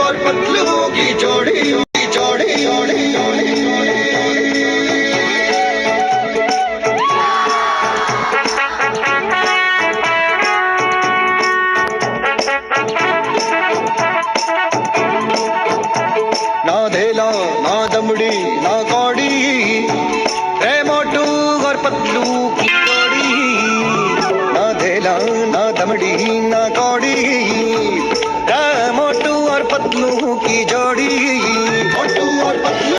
और पतलू की जोड़ी जोड़ी जोड़ी जोड़ी ना धेला ना दमड़ी ना कौड़ी रे मोटू और पतलू की जोड़ी ना धेला ना दमड़ी ना कौड़ी रे मोटू और पतलू की जोड़ी मोटू और पतलू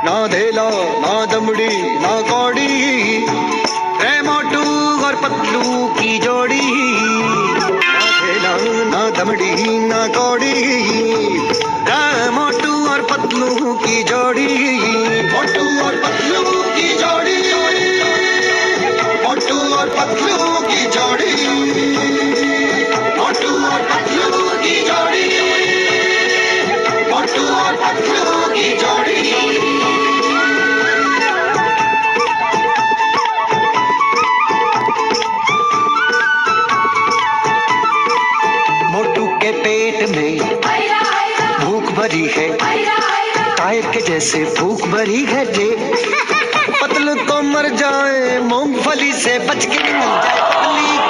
ना धेला ना दमड़ी ना कौड़ी रे मोटू और पतलू की जोड़ी ना धेला ना दमड़ी ना कौड़ी रे मोटू और पतलू की जोड़ी मोटू और पतलू की जोड़ी मोटू और पतलू की जोड़ी मोटू और पतलू की जोड़ी मोटू और पतलू की जोड़ी मोटू के पेट में भूख भरी है काय के जैसे भूख भरी है जे पतलू तो मर जाए मूंगफली से बच के मिल जाए पतली